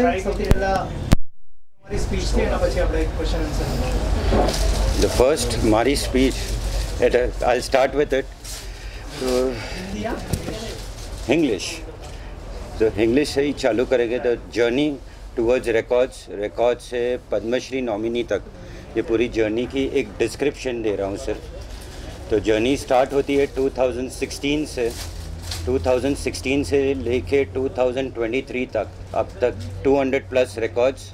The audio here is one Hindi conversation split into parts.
भाई सबसे पहला हमारी स्पीच थी ना, પછી આપણે એક question answer. The first Mari speech, I'll start with it. So, English. तो English से ही चालू करेंगे. तो जर्नी टूवर्ड्स रिकॉर्ड्स से पद्मश्री नॉमिनी तक, ये पूरी जर्नी की एक डिस्क्रिप्शन दे रहा हूँ सर. तो जर्नी स्टार्ट होती है 2016 से. 2016 से लेके 2023 तक, अब तक 200 प्लस रिकॉर्ड्स.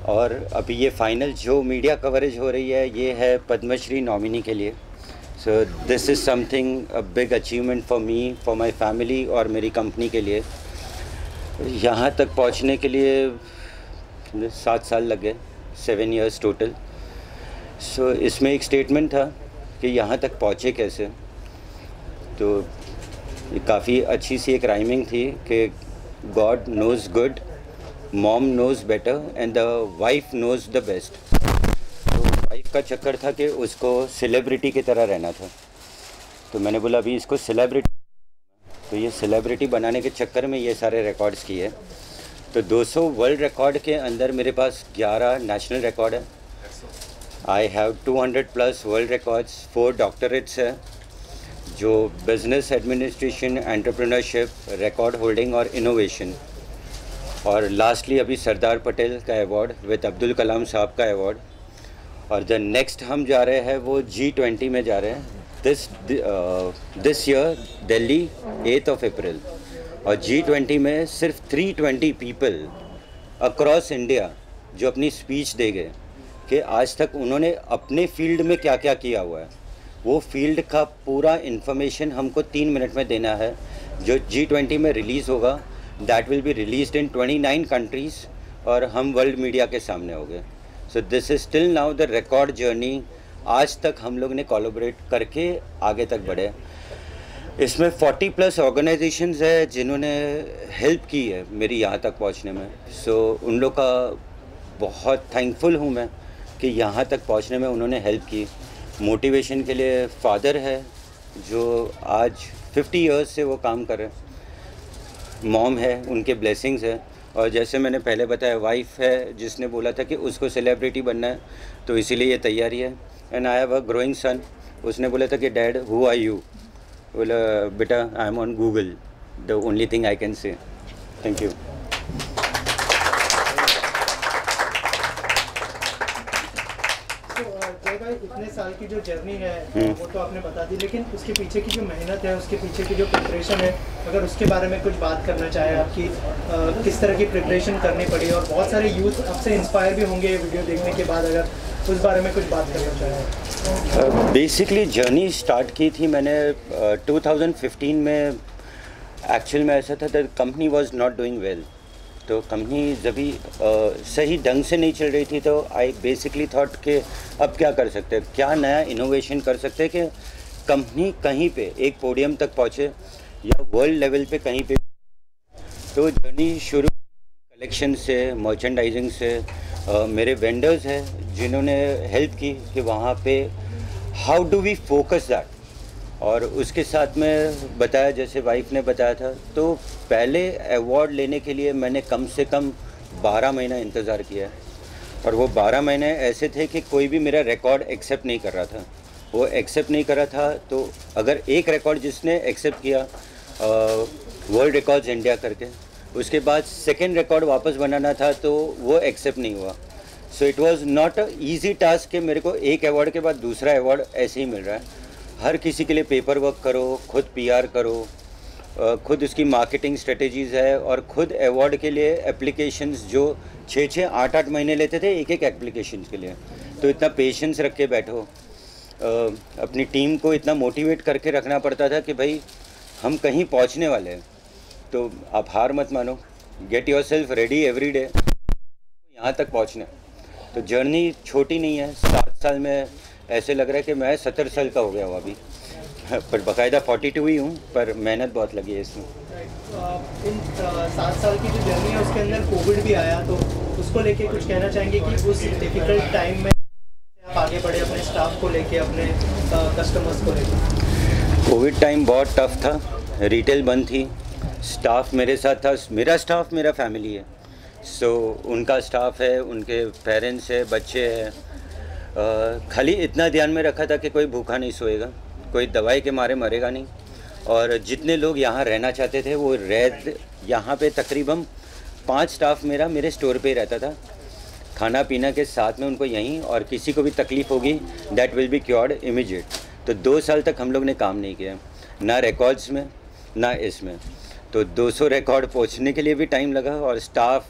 और अभी ये फाइनल जो मीडिया कवरेज हो रही है ये है पद्मश्री नॉमिनी के लिए. So this is something a big achievement for me, for my family और मेरी कंपनी के लिए. यहाँ तक पहुँचने के लिए 7 साल लग गए, 7 years टोटल. सो इसमें एक स्टेटमेंट था कि यहाँ तक पहुँचे कैसे. तो ये काफ़ी अच्छी सी एक राइमिंग थी कि God knows good, mom knows better and the wife knows the best. तो वाइफ का चक्कर था कि उसको सेलिब्रिटी की तरह रहना था. तो मैंने बोला अभी इसको सेलिब्रिटी, तो ये सेलिब्रिटी बनाने के चक्कर में ये सारे रिकॉर्ड्स किए. तो 200 वर्ल्ड रिकॉर्ड के अंदर मेरे पास 11 नेशनल रिकॉर्ड है. I have 200 plus world records, 4 doctorates है जो business administration, entrepreneurship, record holding और इनोवेशन. और लास्टली अभी सरदार पटेल का अवार्ड विद अब्दुल कलाम साहब का अवार्ड. और द नेक्स्ट हम जा रहे हैं वो G20 में जा रहे हैं दिस ईयर दिल्ली 8 अप्रैल. और G20 में सिर्फ 320 पीपल अक्रॉस इंडिया जो अपनी स्पीच दे गए कि आज तक उन्होंने अपने फील्ड में क्या क्या किया हुआ है. वो फील्ड का पूरा इन्फॉर्मेशन हमको 3 मिनट में देना है, जो G20 में रिलीज़ होगा. That will be released in 29 countries और हम वर्ल्ड मीडिया के सामने हो गए. So this is still now the record journey. आज तक हम लोग ने कोलैबोरेट करके आगे तक बढ़े. इसमें 40 प्लस ऑर्गेनाइजेशंस है जिन्होंने हेल्प की है मेरी यहाँ तक पहुँचने में. सो उन लोग का बहुत थैंकफुल हूँ मैं कि यहाँ तक पहुँचने में उन्होंने हेल्प की. मोटिवेशन के लिए फादर है जो आज 50 years से वो काम कर रहे हैं. मॉम है, उनके ब्लेसिंग्स है. और जैसे मैंने पहले बताया वाइफ है जिसने बोला था कि उसको सेलिब्रिटी बनना है, तो इसीलिए ये तैयारी है. And I have a growing son. उसने बोला था कि डैड हु आर यू. बोला बेटा I am on Google, the only thing I can say. Thank you. इतने साल की जो जर्नी है वो तो आपने बता दी, लेकिन उसके पीछे की जो मेहनत है, उसके पीछे की जो प्रिपरेशन है, अगर उसके बारे में कुछ बात करना चाहे आपकी, किस तरह की प्रिपरेशन करनी पड़ी. और बहुत सारे यूथ आपसे इंस्पायर भी होंगे वीडियो देखने के बाद, अगर उस बारे में कुछ बात करना चाहे. बेसिकली जर्नी स्टार्ट की थी मैंने 2015 में. एक्चुअल में ऐसा था that company was not doing well. तो कंपनी जब भी सही ढंग से नहीं चल रही थी, तो आई बेसिकली थॉट कि अब क्या कर सकते हैं, क्या नया इनोवेशन कर सकते हैं कि कंपनी कहीं पे एक पोडियम तक पहुँचे या वर्ल्ड लेवल पे कहीं पे. तो जर्नी शुरू कलेक्शन से, मर्चेंडाइजिंग से. मेरे वेंडर्स हैं जिन्होंने हेल्प की कि वहाँ पे how do we focus that. और उसके साथ में बताया, जैसे वाइफ ने बताया था, तो पहले अवार्ड लेने के लिए मैंने कम से कम 12 महीना इंतज़ार किया. और वो 12 महीने ऐसे थे कि कोई भी मेरा रिकॉर्ड एक्सेप्ट नहीं कर रहा था. वो एक्सेप्ट नहीं कर रहा था. तो अगर एक रिकॉर्ड जिसने एक्सेप्ट किया वर्ल्ड रिकॉर्ड्स इंडिया करके, उसके बाद सेकेंड रिकॉर्ड वापस बनाना था तो वो एक्सेप्ट नहीं हुआ. So it was not a easy task कि मेरे को एक अवार्ड के बाद दूसरा अवार्ड ऐसे ही मिल रहा है. हर किसी के लिए पेपर वर्क करो, खुद PR करो, खुद उसकी मार्केटिंग स्ट्रेटजीज़ है, और खुद अवार्ड के लिए एप्लीकेशंस जो 6-6, 8-8 महीने लेते थे एक एप्लीकेशन के लिए. तो इतना पेशेंस रख के बैठो. अपनी टीम को इतना मोटिवेट करके रखना पड़ता था कि भाई हम कहीं पहुंचने वाले हैं, तो आप हार मत मानो. Get yourself ready every day, यहाँ तक पहुँचना. तो जर्नी छोटी नहीं है. 7 साल में ऐसे लग रहा है कि मैं 70 साल का हो गया हूँ अभी, पर बाकायदा 42 ही हूँ, पर मेहनत बहुत लगी है इसमें. इन 7 साल की जो जर्नी है उसके अंदर कोविड भी आया, तो उसको लेके कुछ कहना चाहेंगे कि उस डिफ़िकल्ट टाइम में आप आगे बढ़े अपने स्टाफ को लेके, अपने कस्टमर्स को लेके? कोविड टाइम बहुत टफ था. रिटेल बंद थी, स्टाफ मेरे साथ था, मेरा स्टाफ मेरा फैमिली है। सो उनका स्टाफ है, उनके पेरेंट्स है, बच्चे हैं। खाली इतना ध्यान में रखा था कि कोई भूखा नहीं सोएगा, कोई दवाई के मारे मरेगा नहीं। और जितने लोग यहाँ रहना चाहते थे वो यहाँ पे तकरीबन 5 स्टाफ मेरा मेरे स्टोर पे ही रहता था, खाना पीना के साथ में उनको यहीं। और किसी को भी तकलीफ़ होगी that will be cured immediate. तो 2 साल तक हम लोग ने काम नहीं किया, ना रिकॉर्ड्स में ना इसमें। तो 200 रिकॉर्ड पहुंचने के लिए भी टाइम लगा और स्टाफ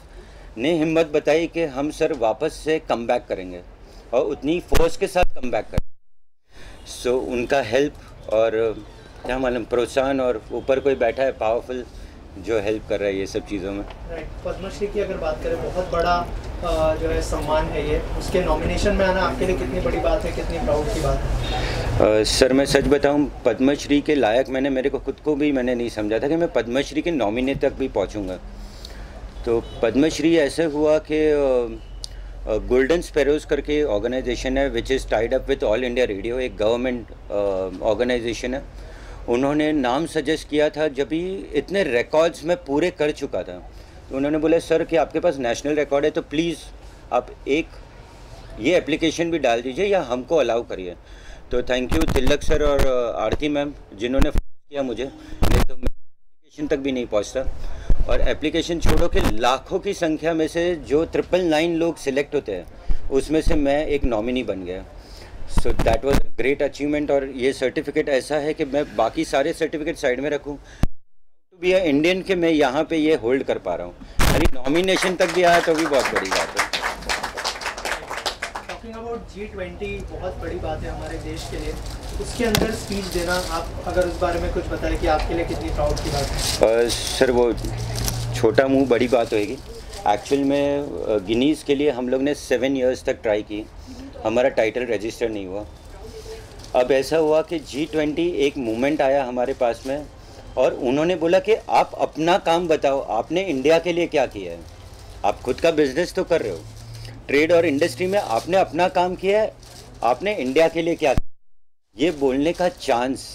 ने हिम्मत बताई कि हम सर वापस से कम बैक करेंगे और उतनी फोर्स के साथ कम बैक करेंगे। सो उनका हेल्प और क्या मालूम प्रोत्साहन, और ऊपर कोई बैठा है पावरफुल जो हेल्प कर रहा है ये सब चीज़ों में। पद्मश्री की अगर बात करें, बहुत बड़ा जो है सम्मान है ये, उसके नॉमिनेशन में आना आपके लिए कितनी बड़ी बात है, कितनी प्राउड की बात है? सर मैं सच बताऊं, पद्मश्री के लायक मेरे को खुद को भी मैंने नहीं समझा था कि मैं पद्मश्री के नॉमिने तक भी पहुंचूंगा। तो पद्मश्री ऐसे हुआ कि गोल्डन स्पैरोज करके ऑर्गेनाइजेशन है which is tied up with all India radio, एक गवर्नमेंट ऑर्गेनाइजेशन है। उन्होंने नाम सजेस्ट किया था जब भी इतने रिकॉर्ड्स मैं पूरे कर चुका था। तो उन्होंने बोला सर कि आपके पास नेशनल रिकॉर्ड है तो प्लीज़ आप एक ये एप्लीकेशन भी डाल दीजिए या हमको अलाउ करिए। तो थैंक यू तिलक सर और आरती मैम जिन्होंने फोन किया मुझे, नहीं तो मैं एप्लीकेशन तक भी नहीं पहुंचता। और एप्लीकेशन छोड़ो कि लाखों की संख्या में से जो 999 लोग सिलेक्ट होते हैं उसमें से मैं एक नॉमिनी बन गया। So that was a great achievement. और ये सर्टिफिकेट ऐसा है कि मैं बाकी सारे सर्टिफिकेट साइड में रखूँ, टू बी अ इंडियन के मैं यहाँ पे ये होल्ड कर पा रहा हूँ। अरे नॉमिनेशन तक भी आया तो भी बहुत बड़ी बात है। टॉकिंग अबाउट G20 बहुत बड़ी बात है हमारे देश के लिए, उसके अंदर स्पीच देना, आप अगर उस बारे में कुछ बताएं कि आपके लिए कितनी प्राउड की बात है? सर वो छोटा मुंह बड़ी बात होएगी। एक्चुअल में गिनीज़ के लिए हम लोग ने 7 इयर्स तक ट्राई की, हमारा टाइटल रजिस्टर नहीं हुआ। अब ऐसा हुआ कि G20 एक मूवमेंट आया हमारे पास में और उन्होंने बोला कि आप अपना काम बताओ, आपने इंडिया के लिए क्या किया है। आप खुद का बिजनेस तो कर रहे हो, ट्रेड और इंडस्ट्री में आपने अपना काम किया है, आपने इंडिया के लिए क्या किया। ये बोलने का चांस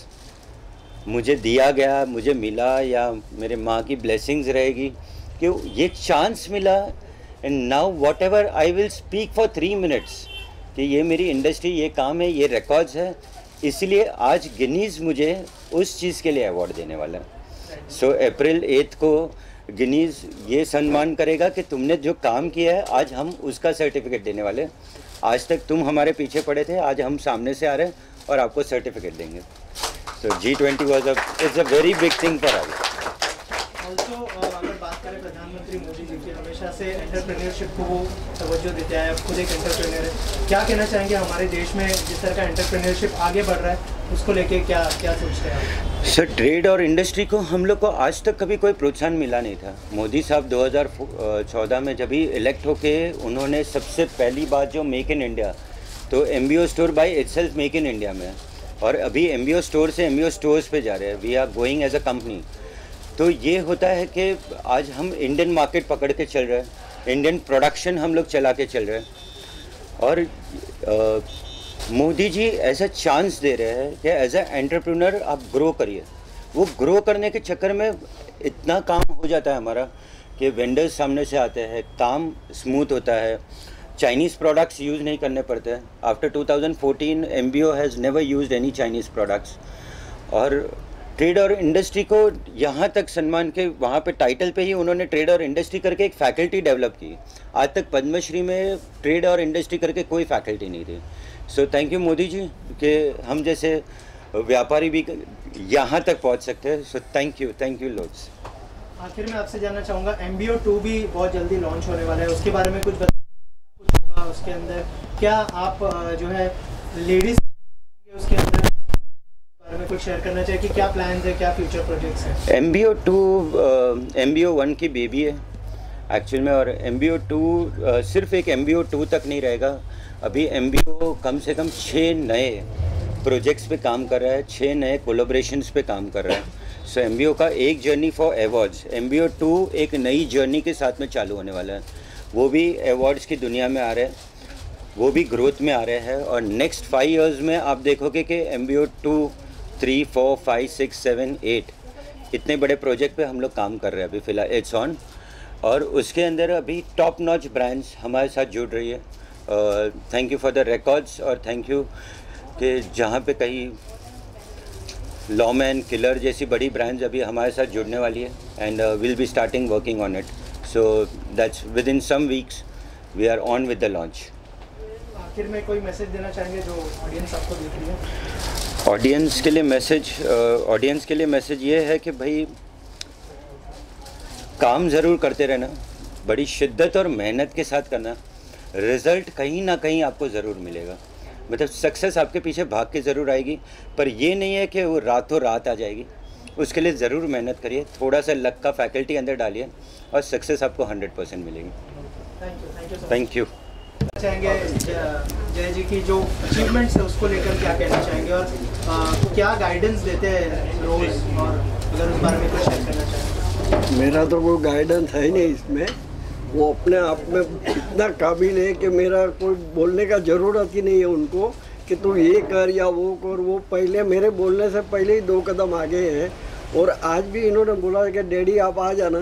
मुझे दिया गया, मुझे मिला, या मेरे माँ की ब्लेसिंग्स रहेगी कि ये चांस मिला। And now what ever I will speak for 3 minutes कि ये मेरी इंडस्ट्री, ये काम है, ये रिकॉर्ड्स है। इसलिए आज गिनीज़ मुझे उस चीज़ के लिए अवार्ड देने वाला है। सो अप्रैल 8 को गिनीज़ ये सम्मान करेगा कि तुमने जो काम किया है आज हम उसका सर्टिफिकेट देने वाले। आज तक तुम हमारे पीछे पड़े थे, आज हम सामने से आ रहे हैं और आपको सर्टिफिकेट देंगे। सो G20 was it's a very big thing for us. Also अगर बात करें प्रधानमंत्री मोदी जी की, हमेशा से एंटरप्रेन्योरशिप को वो तवज्जो देते हैं, खुद एक एंटरप्रेन्योर है। क्या कहना चाहेंगे हमारे देश में जिस तरह का एंटरप्रेन्योरशिप आगे बढ़ रहा है उसको लेके क्या क्या सोचते हैं आप? सर ट्रेड और इंडस्ट्री को हम लोग को आज तक कभी कोई प्रोत्साहन मिला नहीं था। मोदी साहब 2014 में जब ही इलेक्ट होके उन्होंने सबसे पहली बात जो मेक इन इंडिया, तो MBO store by itself make in India में, और अभी MBO स्टोर से MBO स्टोर्स पे जा रहे हैं। We are going as a company. तो ये होता है कि आज हम इंडियन मार्केट पकड़ के चल रहे हैं, इंडियन प्रोडक्शन हम लोग चला के चल रहे हैं। और मोदी जी ऐसा चांस दे रहे हैं कि एज ए एंटरप्रेन्योर आप ग्रो करिए। वो ग्रो करने के चक्कर में इतना काम हो जाता है हमारा कि वेंडर्स सामने से आते हैं, काम स्मूथ होता है, चाइनीज़ प्रोडक्ट्स यूज़ नहीं करने पड़ते हैं। After 2014 MBO has never used any Chinese products. और ट्रेड और इंडस्ट्री को यहाँ तक सम्मान के, वहाँ पे टाइटल पे ही उन्होंने ट्रेड और इंडस्ट्री करके एक फैकल्टी डेवलप की। आज तक पद्मश्री में ट्रेड और इंडस्ट्री करके कोई फैकल्टी नहीं थी। सो थैंक यू मोदी जी कि हम जैसे व्यापारी भी यहाँ तक पहुँच सकते हैं। So thank you lords. आखिर में आपसे जानना चाहूँगा, MBO 2 भी बहुत जल्दी लॉन्च होने वाला है, उसके बारे में कुछ होगा उसके अंदर? क्या आप जो है लेडीज उसके अंदर बारे में कुछ शेयर करना चाहिए कि क्या प्लान्स है, क्या फ्यूचर प्रोजेक्ट्स हैं? MBO 2 MBO 1 की बेबी है एक्चुअल में। और MBO 2 सिर्फ एक MBO 2 तक नहीं रहेगा। अभी MBO कम से कम 6 नए प्रोजेक्ट्स पे काम कर रहा है, 6 नए कोलैबोरेशंस पे काम कर रहा है। सो MBO का एक जर्नी फॉर अवार्ड्स, MBO 2 एक नई जर्नी के साथ में चालू होने वाला है। वो भी अवार्ड्स की दुनिया में आ रहे हैं, वो भी ग्रोथ में आ रहे हैं। और नेक्स्ट 5 इयर्स में आप देखोगे कि MBO 2, 3, 4, 5, 6, 7, 8 इतने बड़े प्रोजेक्ट पे हम लोग काम कर रहे हैं अभी फ़िलहाल, इट्स ऑन। और उसके अंदर अभी टॉप नॉच ब्रांड्स हमारे साथ जुड़ रही है। Thank you for the records और थैंक यू कि जहाँ पे कहीं लॉमैन, किलर जैसी बड़ी ब्रांड्स अभी हमारे साथ जुड़ने वाली है and will be starting working on it. So that's within some weeks we are on with the launch. आखिर में कोई मैसेज देना चाहेंगे जो ऑडियंस आपको देख रही है? ऑडियंस के लिए मैसेज ये है कि भाई काम ज़रूर करते रहना, बड़ी शिद्दत और मेहनत के साथ करना, रिज़ल्ट कहीं ना कहीं आपको ज़रूर मिलेगा। मतलब सक्सेस आपके पीछे भाग के ज़रूर आएगी, पर ये नहीं है कि वो रातों रात आ जाएगी। उसके लिए ज़रूर मेहनत करिए, थोड़ा सा लक का फैकल्टी अंदर डालिए और सक्सेस आपको 100% मिलेगी। Thank you. चाहेंगे जय जी की जो अचीवमेंट्स है उसको लेकर क्या कहना चाहेंगे और क्या गाइडेंस देते हैं रोज़, और अगर उस बारे में कुछ शेयर करना चाहेंगे? मेरा तो कोई गाइडेंस है ही नहीं इसमें। वो अपने आप में इतना काबिल है कि मेरा कोई बोलने का ज़रूरत ही नहीं है उनको कि तू ये कर या वो कर। वो पहले मेरे बोलने से पहले ही 2 कदम आगे हैं। और आज भी इन्होंने बोला कि डैडी आप आ जाना।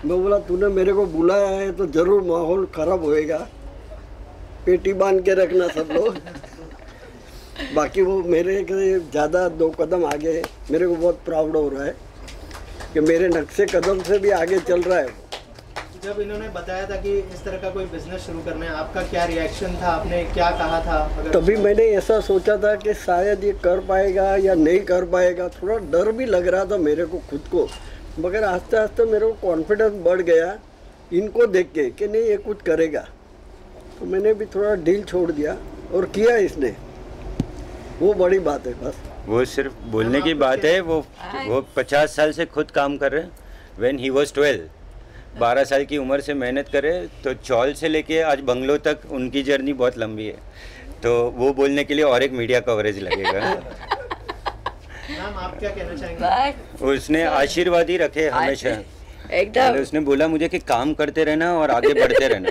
मैं बोला तूने मेरे को बुलाया है तो ज़रूर माहौल ख़राब होएगा, पेटी बांध के रखना सब लोग। बाकी वो मेरे से ज़्यादा 2 कदम आगे है। मेरे को बहुत प्राउड हो रहा है कि मेरे नक्शे कदम से भी आगे चल रहा है। जब इन्होंने बताया था कि इस तरह का कोई बिजनेस शुरू करना है, आपका क्या रिएक्शन था? आपने क्या कहा था? तभी मैंने ऐसा सोचा था कि शायद ये कर पाएगा या नहीं कर पाएगा। थोड़ा डर भी लग रहा था मेरे को खुद को, मगर आस्ते आस्ते मेरे को कॉन्फिडेंस बढ़ गया इनको देख के कि नहीं ये कुछ करेगा। तो मैंने भी थोड़ा ढील छोड़ दिया और किया इसने। वो बड़ी बात है। बस वो सिर्फ बोलने की बात है। वो 50 साल से खुद काम कर रहे हैं। व्हेन ही वाज 12 साल की उम्र से मेहनत करे, तो चौल से लेके आज बंगलों तक उनकी जर्नी बहुत लंबी है। तो वो बोलने के लिए और एक मीडिया कवरेज लगेगा। मैम आप क्या कहना चाहेंगे? उसने आशीर्वाद ही रखे हमेशा। एकदम उसने बोला मुझे कि काम करते रहना और आगे बढ़ते रहना,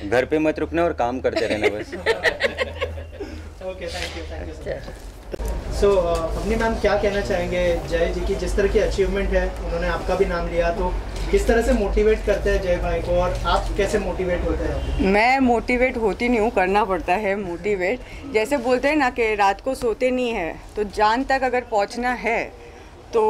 घर पे मत रुकना और काम करते रहना बस। ओके, थैंक यू सो अपनी मैम क्या कहना चाहेंगे जय जी की जिस तरह की अचीवमेंट है, उन्होंने आपका भी नाम लिया, तो किस तरह से मोटिवेट करते हैं जय भाई को और आप कैसे मोटिवेट होते हैं? मैं मोटिवेट होती नहीं हूँ, करना पड़ता है मोटिवेट। जैसे बोलते हैं ना कि रात को सोते नहीं है, तो चांद तक अगर पहुँचना है तो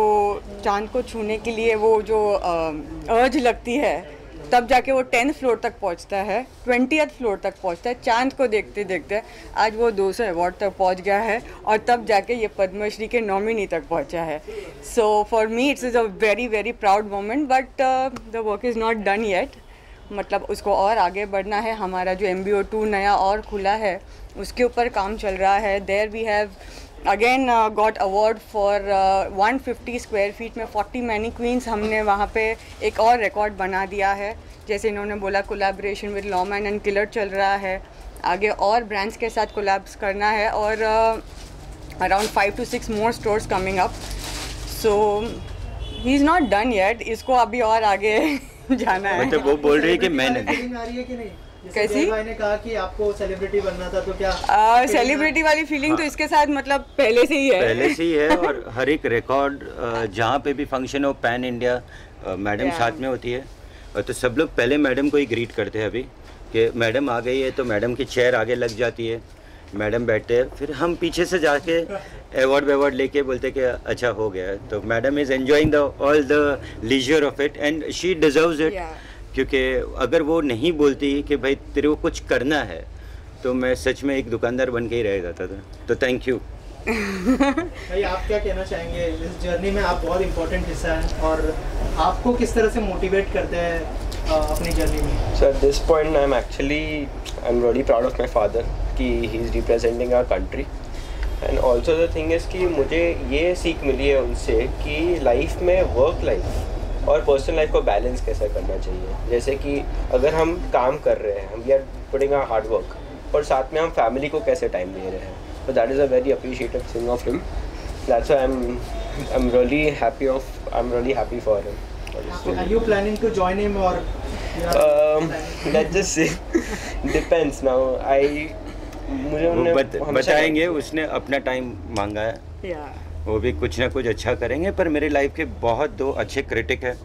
चांद को छूने के लिए वो जो अर्ज लगती है, तब जाके वो 10th फ्लोर तक पहुंचता है, 20th फ्लोर तक पहुंचता है चांद को देखते देखते। आज वो 200 अवार्ड तक पहुंच गया है और तब जाके ये पद्मश्री के नॉमिनी तक पहुंचा है। So for me it's is a very very proud moment, but the work is not done yet. मतलब उसको और आगे बढ़ना है। हमारा जो MBO 2 नया और खुला है उसके ऊपर काम चल रहा है। There we have again got award for 150 square feet में 40 मैनीक्वींस। हमने वहाँ पे एक और रिकॉर्ड बना दिया है। जैसे इन्होंने बोला कोलैबोरेशन विद लॉमैन एंड किलर चल रहा है, आगे और ब्रांड्स के साथ कोलैब्स करना है और around 5 to 6 more stores coming up. So he is not done yet, इसको अभी और आगे जाना है। मतलब वो बोल रही है कि मैंने आ रही है कि नहीं? कैसी? भाई ने कहा कि आपको सेलिब्रिटी बनना था, तो क्या सेलिब्रिटी वाली फीलिंग तो इसके साथ मतलब पहले से ही है। पहले से ही है। और हर एक रिकॉर्ड जहाँ पे भी फंक्शन हो, पैन इंडिया मैडम साथ में होती है, तो सब लोग पहले मैडम को ही ग्रीट करते हैं। अभी कि मैडम आ गई है तो मैडम की चेयर आगे लग जाती है, मैडम बैठते हैं, फिर हम पीछे से जाके अवार्ड लेके बोलते कि अच्छा हो गया। तो madam is enjoying the all the leisure of it and she deserves it. क्योंकि अगर वो नहीं बोलती कि भाई तेरे को कुछ करना है, तो मैं सच में एक दुकानदार बन के ही रह जाता था। तो थैंक यू। भाई आप क्या कहना चाहेंगे? इस जर्नी में आप बहुत इम्पोर्टेंट हिस्सा हैं और आपको किस तरह से मोटिवेट करते हैं अपनी जर्नी में? So at this point I'm really proud of my father कि he is representing our country, and also the thing is कि मुझे ये सीख मिली है उनसे कि लाइफ में वर्क लाइफ और पर्सनल लाइफ को बैलेंस कैसे करना चाहिए। जैसे कि अगर हम काम कर रहे हैं, हम we are putting our hard work, और साथ में हम फैमिली को कैसे टाइम दे रहे हैं। So that is a very appreciative thing of him. That's why I'm really happy for him. Are you planning to join him or? Let's just say depends now. बताएंगे, उसने अपना टाइम मांगा है। वो भी कुछ ना कुछ अच्छा करेंगे। पर मेरे लाइफ के बहुत दो अच्छे क्रिटिक हैं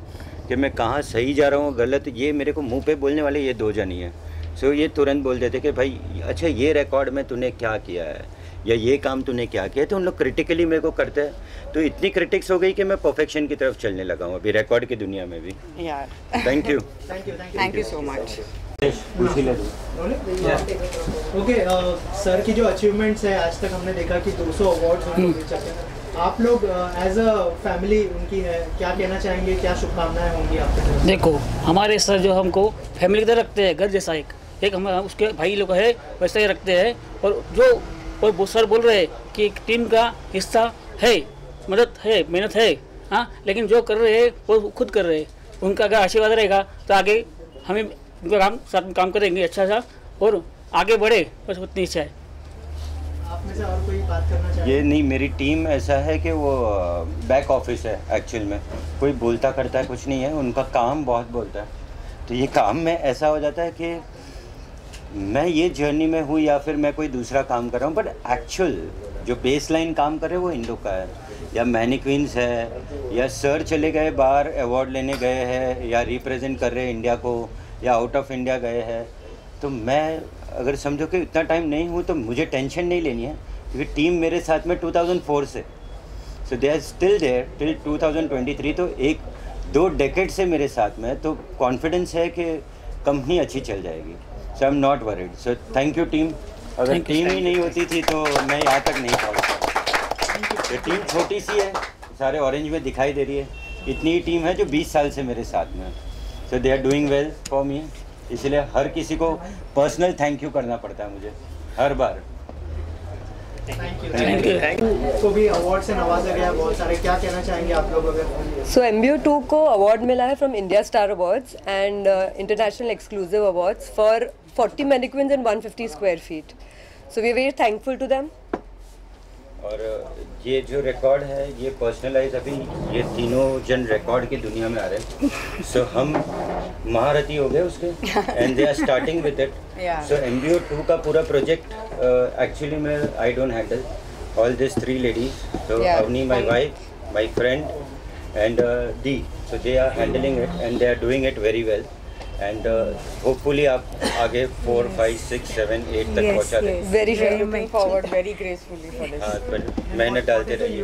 कि मैं कहाँ सही जा रहा हूँ गलत, ये मेरे को मुंह पे बोलने वाले ये दो जन ही हैं। सो ये तुरंत बोल देते कि भाई अच्छा ये रिकॉर्ड में तूने क्या किया है या ये काम तूने क्या किया है, तो उन लोग क्रिटिकली मेरे को करते हैं। तो इतनी क्रिटिक्स हो गई कि मैं परफेक्शन की तरफ चलने लगा हूँ अभी रिकॉर्ड की दुनिया में भी। यार thank you. Thank you so much. Okay, sir की जो अचीवमेंट्स है आज तक हमने देखा कि 200 अवार्ड्स आप लोग एज अ फैमिली उनकी है, क्या कहना चाहेंगे, क्या शुभकामनाएं होंगी आपकी तरफ? देखो हमारे सर जो हमको फैमिली की तरह रखते हैं, घर जैसा एक हम उसके भाई लोग है वैसे ही रखते हैं। और जो और सर बोल रहे हैं कि एक टीम का हिस्सा है, मदद है, मेहनत है, हाँ, लेकिन जो कर रहे हैं वो खुद कर रहे हैं। उनका अगर आशीर्वाद रहेगा तो आगे हमें उनका काम साथ में काम करेंगे अच्छा सा और आगे बढ़े, बस उतनी इच्छा है। आप में से और कोई बात करना चाहिए? ये नहीं, मेरी टीम ऐसा है कि वो बैक ऑफिस है एक्चुअल में, कोई बोलता करता है कुछ नहीं है, उनका काम बहुत बोलता है। तो ये काम में ऐसा हो जाता है कि मैं ये जर्नी में हूँ या फिर मैं कोई दूसरा काम कर रहा हूँ, बट एक्चुअल जो बेस लाइन काम कर रहे हैं वो इन लोग का है, या मैनिक्विन्स है, या सर चले गए बाहर अवार्ड लेने गए हैं, या रिप्रेजेंट कर रहे हैं इंडिया को, या आउट ऑफ इंडिया गए हैं। तो मैं अगर समझो कि इतना टाइम नहीं हूँ तो मुझे टेंशन नहीं लेनी है, क्योंकि टीम मेरे साथ में 2004 से, so they are still there till 2023। तो 1-2 डेकेड से मेरे साथ में, तो कॉन्फिडेंस है कि कंपनी अच्छी चल जाएगी। So I am not worried. So thank you team. अगर टीम ही नहीं होती थी तो मैं यहाँ तक नहीं पहुँचता। ये टीम छोटी सी है, सारे ऑरेंज में दिखाई दे रही है, इतनी ही टीम है जो 20 साल से मेरे साथ में है। So they are doing well for me, इसलिए हर किसी को पर्सनल थैंक यू करना पड़ता है मुझे हर बार। Thank you. को भी अवार्ड से नवाजा गया बहुत सारे, क्या कहना चाहेंगे आप लोग? अगर सो MBO 2 को अवार्ड मिला है from India star awards and international exclusive awards for 40 mannequins and 150 square feet. So we are very thankful to them. और ये जो रिकॉर्ड है ये पर्सनलाइज, अभी ये तीनों जन रिकॉर्ड की दुनिया में आ रहे हैं। सो हम महारथी हो गए उसके, and they are starting with it. So MBO 2 का पूरा प्रोजेक्ट एक्चुअली मैं I don't handle all this 3 ladies. So Avni my wife, my friend and दी, so they are handling it and they are doing it very well. And hopefully आप आगे 4, 5, 6, 7, 8 तक पहुंचा दें। Very looking forward very gracefully for this. हाँ, पर मेहनत डालते रहिए।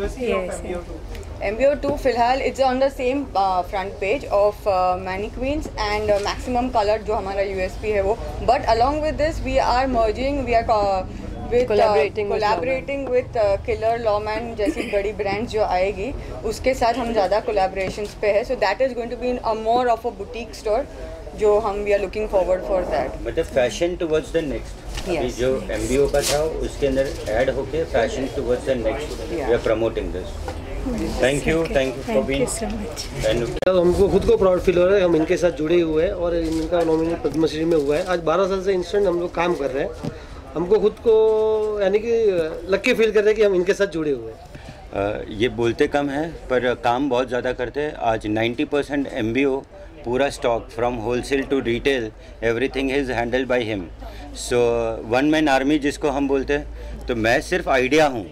MBO 2 फिलहाल it's on the same front page of mannequins and maximum color जो हमारा USP है वो, but along with this we are merging, we are collaborating with Killer Lawman जैसी बड़ी brands जो आएगी, उसके साथ हम ज़्यादा collaborations पे है। So that is going to be a more of a boutique store जो हम we are looking forward for that. मतलब फैशन टुवर्ड्स द नेक्स्ट। अभी जो MBO का था उसके अंदर ऐड होके fashion towards the next, we are promoting this. Thank you for being so much. हमको खुद को प्राउड फील हो रहा है, हम इनके साथ जुड़े हुए हैं और इनका नॉमिनेट पद्मश्री में हुआ है। आज 12 साल से इंस्टेंट हम लोग काम कर रहे हैं, हमको खुद को यानी कि लकी फील कर रहे हैं कि हम इनके साथ जुड़े हुए हैं। ये बोलते कम है पर काम बहुत ज़्यादा करते हैं। आज 90% MBO पूरा stock from wholesale to retail everything is handled by him. So one man army जिसको हम बोलते हैं, तो मैं सिर्फ आइडिया हूँ,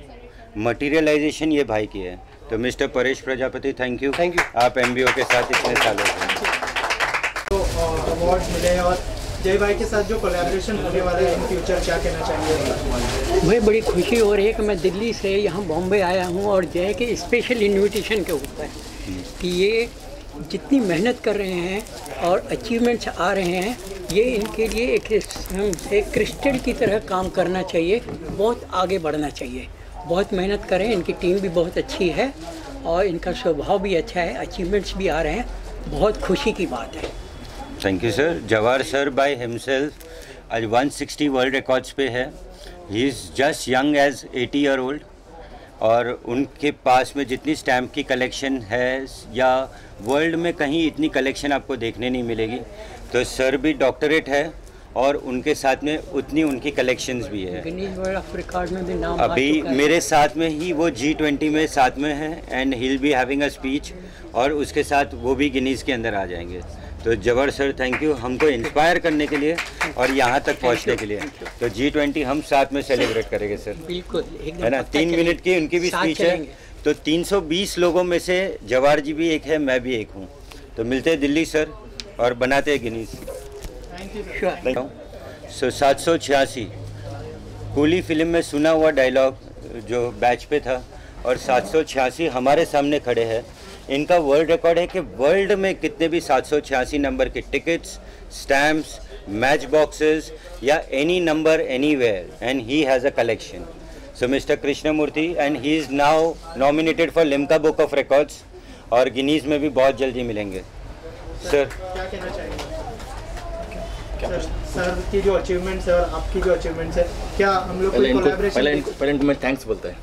मटीरियलाइजेशन ये भाई की है। तो mister Paresh Prajapati thank you, आप MBO के साथ इतने सालों से। तो अवार्ड मिले और जय भाई के साथ जो कोलैबोरेशन होने वाला है इन फ्यूचर, क्या कहना चाहेंगे? मुझे बड़ी खुशी हो रही है कि मैं दिल्ली से यहाँ बॉम्बे आया हूँ और जय के स्पेशल इन्विटेशन के ऊपर कि ये जितनी मेहनत कर रहे हैं और अचीवमेंट्स आ रहे हैं, ये इनके लिए एक क्रिस्टल की तरह काम करना चाहिए, बहुत आगे बढ़ना चाहिए, बहुत मेहनत करें। इनकी टीम भी बहुत अच्छी है और इनका स्वभाव भी अच्छा है, अचीवमेंट्स भी आ रहे हैं, बहुत खुशी की बात है। Thank you sir. Jawahar sir by himself आज 160 वर्ल्ड रिकॉर्ड्स पे है। He is just young age 80 year old, और उनके पास में जितनी स्टैम्प की कलेक्शन है या वर्ल्ड में कहीं इतनी कलेक्शन आपको देखने नहीं मिलेगी। तो सर भी डॉक्टरेट है और उनके साथ में उतनी उनकी कलेक्शंस भी है। गिनीज वर्ल्ड ऑफ रिकॉर्ड में भी नाम अभी मेरे साथ में ही वो G20 में साथ में है and he will be having a speech, और उसके साथ वो भी गिनीज के अंदर आ जाएंगे। तो जबर सर थैंक यू हमको इंस्पायर करने के लिए और यहाँ तक पहुँचने के लिए। तो G20 हम साथ में सेलिब्रेट करेंगे सर, बिल्कुल, है ना। 3 मिनट की उनकी भी स्पीच है, तो 320 लोगों में से जवाहर जी भी एक है, मैं भी एक हूँ। तो मिलते हैं दिल्ली सर और बनाते हैं गिनीज। सो 786 कूली फिल्म में सुना हुआ डायलॉग जो बैच पे था, और 786 हमारे सामने खड़े हैं। इनका वर्ल्ड रिकॉर्ड है कि वर्ल्ड में कितने भी 786 नंबर के टिकट्स, स्टैम्प्स, मैच बॉक्सेस या any number anywhere, and he has a collection. So mister Krishnamurthy, and he is now nominated for Limca Book of Records, और गिनीज में भी बहुत जल्दी मिलेंगे। सर क्या कहना चाहेंगे? सर की जो अचीवमेंट्स है और आपकी जो अचीवमेंट्स है, क्या हम लोग कोई कोलैबोरेशन? पहले इनको मैं थैंक्स बोलता है।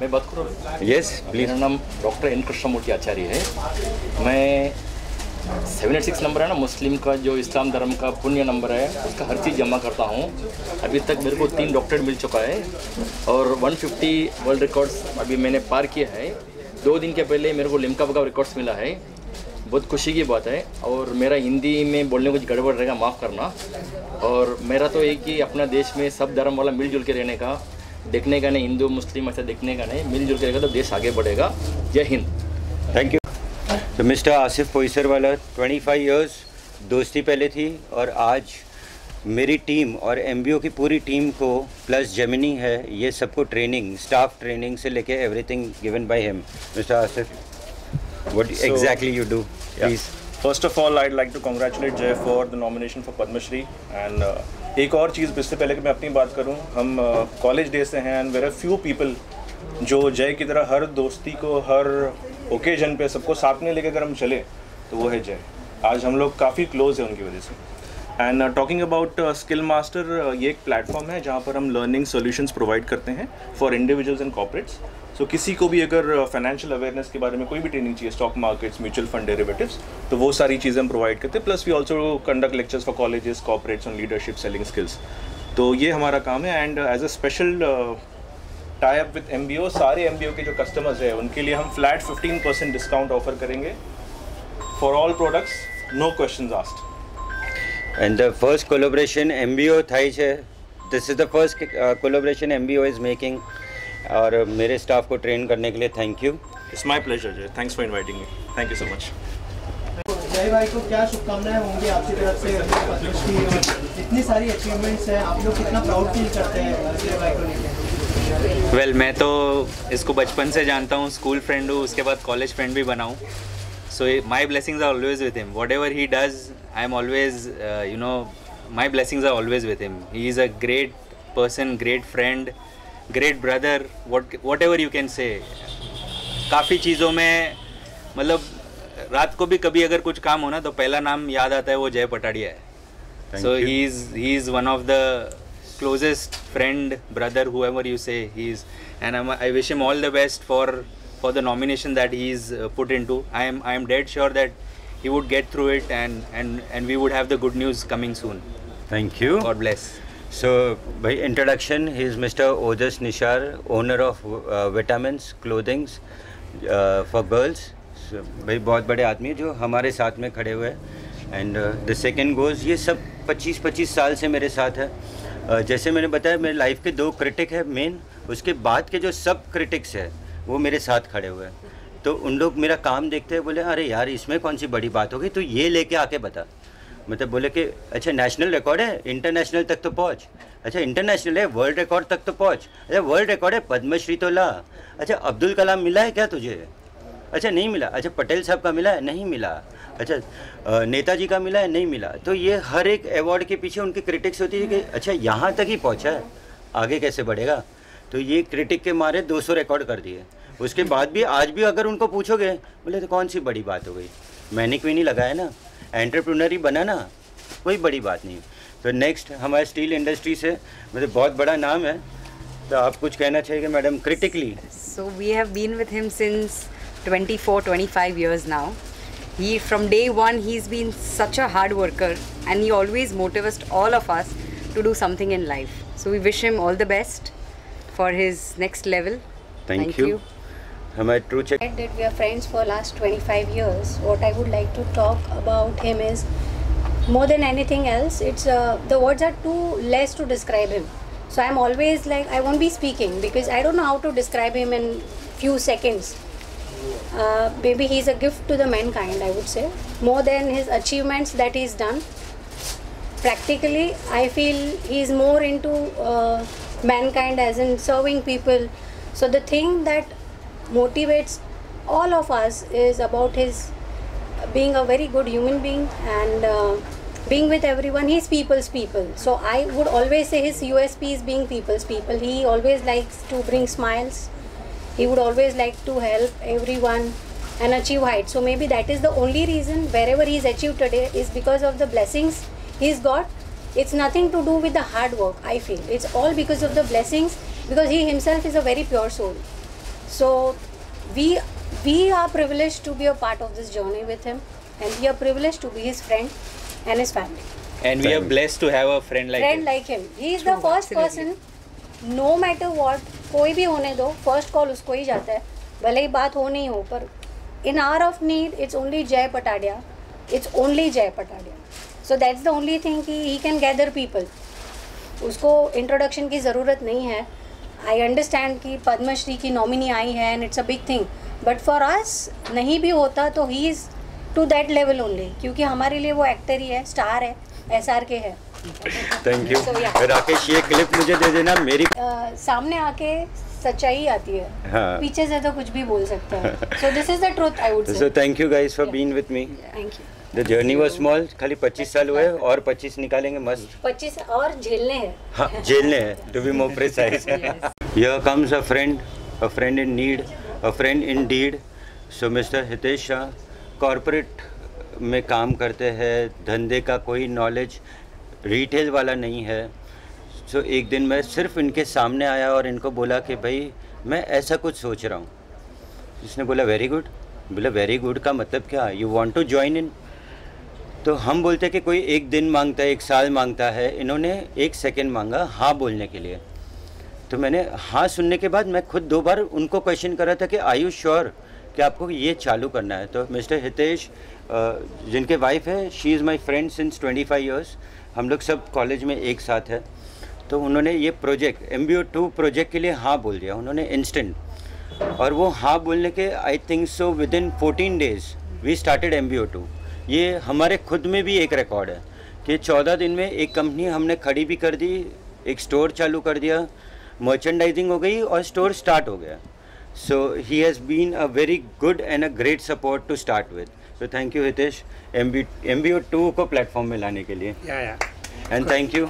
मैं बात करूँ? Yes please. मेरा नाम डॉक्टर एन कृष्णमूर्ति आचार्य है। मैं 786 नंबर है ना, मुस्लिम का जो इस्लाम धर्म का पुण्य नंबर है, उसका हर चीज़ जमा करता हूँ। अभी तक मेरे को 3 डॉक्टरेट मिल चुका है और 150 वर्ल्ड रिकॉर्ड्स अभी मैंने पार किया है। 2 दिन के पहले मेरे को लिम्का बुक ऑफ रिकॉर्ड्स मिला है, बहुत खुशी की बात है। और मेरा हिंदी में बोलने कुछ गड़बड़ रहेगा, माफ़ करना। और मेरा तो एक ही अपना देश में सब धर्म वाला मिलजुल के रहने का, देखने का नहीं हिंदू मुस्लिम ऐसा देखने का नहीं, मिलजुल के रहेगा तो देश आगे बढ़ेगा। जय हिंद। Thank you. तो मिस्टर आसिफ पोइसर वाला 25 इयर्स दोस्ती पहले थी, और आज मेरी टीम और एमबीओ की पूरी टीम को प्लस जेमिनी है, ये सबको ट्रेनिंग, स्टाफ ट्रेनिंग से लेके everything given by him. Mister Asif, what exactly you do please? First of all I'd like to congratulate Jay for the nomination for Padma Shri, and एक और चीज़ इससे पहले कि मैं अपनी बात करूं, हम कॉलेज डे से हैं, and where are few people जो जय की तरह हर दोस्ती को, हर ओकेजन पे सबको साथ में लेकर अगर हम चले तो वो है जय। आज हम लोग काफ़ी क्लोज हैं उनकी वजह से। And talking about skill master, ये एक प्लेटफॉर्म है जहाँ पर हम लर्निंग सॉल्यूशंस प्रोवाइड करते हैं फॉर इंडिविजुअल्स एंड कॉर्पोरेट्स। सो किसी को भी अगर फाइनेंशियल अवेयरनेस के बारे में कोई भी ट्रेनिंग चाहिए, stock markets, mutual fund, derivatives, तो वो सारी चीज़ें हम प्रोवाइड करते हैं। Plus we also conduct lectures for colleges, corporates on leadership, selling skills. तो ये हमारा काम है। And as a special tie up with MBO, सारे एमबीओ के जो कस्टमर्स हैं उनके लिए हम फ्लैट 15% डिस्काउंट ऑफर करेंगे for all products, no questions asked. And the first collaboration MBO થાય છે, this is the first collaboration MBO is making, और मेरे स्टाफ को ट्रेन करने के लिए thank you. It's my pleasure Jai, thanks for inviting me, thank you so much. Jai भाई को क्या शुभकामनाएं होंगी आपकी तरफ से पद्मश्री, और इतनी सारी अचीवमेंट्स हैं, आप लोग कितना प्राउड फील करते हैं जय भाई को लेकर? वेल मैं तो इसको बचपन से जानता हूँ, स्कूल फ्रेंड हूँ, उसके बाद कॉलेज फ्रेंड भी बना हूँ। So my blessings are always with him. Whatever he does, I am always, my blessings are always with him. He is a great person, great friend, great brother, whatever you can say. काफ़ी चीज़ों में मतलब रात को भी कभी अगर कुछ काम हो ना तो पहला नाम याद आता है वो जय पटाड़िया है। So he is one of the closest friend, brother, whoever you say he is, and I wish him all the best for the nomination that he is put into. I am dead sure that he would get through it, and we would have the good news coming soon. Thank you. God bless. So by introduction, he is Mr. Ojas Nishar, owner of Vitamins Clothings for girls. So भाई बहुत बड़े आदमी है जो हमारे साथ में खड़े हुए हैं। एंड द सेकेंड गोज, ये सब 25 साल से मेरे साथ है। जैसे मैंने बताया मेरे लाइफ के 2 क्रिटिक है मेन, उसके बाद के जो सब क्रिटिक्स है वो मेरे साथ खड़े हुए हैं। तो उन लोग मेरा काम देखते हैं, बोले अरे यार इसमें कौन सी बड़ी बात होगी, तो ये लेके आके बता। मतलब बोले कि अच्छा नेशनल रिकॉर्ड है, इंटरनेशनल तक तो पहुँच, अच्छा इंटरनेशनल है, वर्ल्ड रिकॉर्ड तक तो पहुँच, अच्छा वर्ल्ड रिकॉर्ड है, पद्मश्री तो ला, अच्छा अब्दुल कलाम मिला है क्या तुझे, अच्छा नहीं मिला, अच्छा पटेल साहब का मिला है, नहीं मिला, अच्छा नेताजी का मिला है, नहीं मिला। तो ये हर एक अवार्ड के पीछे उनकी क्रिटिक्स होती है कि अच्छा यहाँ तक ही पहुँचा है, आगे कैसे बढ़ेगा। तो ये क्रिटिक के मारे 200 रिकॉर्ड कर दिए। उसके बाद भी आज भी अगर उनको पूछोगे बोले तो कौन सी बड़ी बात हो गई, मैंने क्यों नहीं लगाया ना, एंटरप्रेन्योर ही बना ना, कोई बड़ी बात नहीं। तो नेक्स्ट हमारे स्टील इंडस्ट्री से मतलब बहुत बड़ा नाम है, तो आप कुछ कहना चाहिए madam critically? So we have been with him since 24-25 years now. He from day one he's been such a hard worker, and he always motivates all of us to do something in life. So we wish him all the best for his next level. Thank you. हमारे true check that we are friends for last 25 years. What I would like to talk about him is more than anything else, it's the words are too less to describe him. So I'm always like, I won't be speaking because I don't know how to describe him in few seconds. Maybe he's a gift to the mankind, I would say, more than his achievements that he's done. Practically, I feel he's more into mankind, as in serving people. So the thing that motivates all of us is about his being a very good human being and being with everyone. He's people's people. So I would always say his USP is being people's people. He always likes to bring smiles. He would always like to help everyone and achieve heights. So maybe that is the only reason wherever he's achieved today is because of the blessings he's got. It's nothing to do with the hard work, I feel. It's all because of the blessings, because he himself is a very pure soul. So we are privileged to be a part of this journey with him, and we are privileged to be his friend and his family. And we are blessed to have a friend like him. He is the first person, no matter what, कोई भी होने दो, first call उसको ही जाता है, भले ही बात हो नहीं हो, पर in hour of need, it's only Jay Patadia. It's only Jay Patadia. So that's the only thing कि he can gather people. उसको introduction की ज़रूरत नहीं है. I understand कि पद्मश्री की नॉमिनी आई है and it's a big thing. But for us नहीं भी होता तो he is to that level only, क्योंकि हमारे लिए वो एक्टर ही है, स्टार है, SRK है. Thank you. राकेश, ये क्लिप मुझे दे देना. मेरी सामने आके सच्चाई आती है, हाँ. पीछे से तो कुछ भी बोल सकता है. So this is the truth, I would say. So thank you guys for being with me. Thank you. The journey was small. खाली 25 साल हुए और 25 निकालेंगे मस्त. 25 और झेलने हैं. हाँ, झेलने हैं. To be more precise. Here comes a friend in need, a friend indeed. So Mr. Hitesh Shah corporate में काम करते हैं, धंधे का कोई नॉलेज रिटेल वाला नहीं है. सो एक दिन मैं सिर्फ इनके सामने आया और इनको बोला कि भाई मैं ऐसा कुछ सोच रहा हूँ. इसने बोला वेरी गुड. बोला वेरी गुड का मतलब क्या, you want to join in. तो हम बोलते कि कोई एक दिन मांगता है, एक साल मांगता है. इन्होंने 1 सेकेंड मांगा हाँ बोलने के लिए. तो मैंने हाँ सुनने के बाद मैं खुद 2 बार उनको क्वेश्चन करा था कि आर यू श्योर कि आपको ये चालू करना है. तो मिस्टर हितेश जिनके वाइफ है, she is my friend since 25 years. हम लोग सब कॉलेज में एक साथ है. तो उन्होंने ये प्रोजेक्ट MBO2 प्रोजेक्ट के लिए हाँ बोल दिया उन्होंने इंस्टेंट. और वो हाँ बोलने के I think so within 14 days we started MBO2. ये हमारे खुद में भी एक रिकॉर्ड है कि 14 दिन में एक कंपनी हमने खड़ी भी कर दी, एक स्टोर चालू कर दिया, मर्चेंडाइजिंग हो गई और स्टोर स्टार्ट हो गया. So he has been a very good and a great support to start with. So thank you Hitesh MBO2 को प्लेटफॉर्म में लाने के लिए. And thank you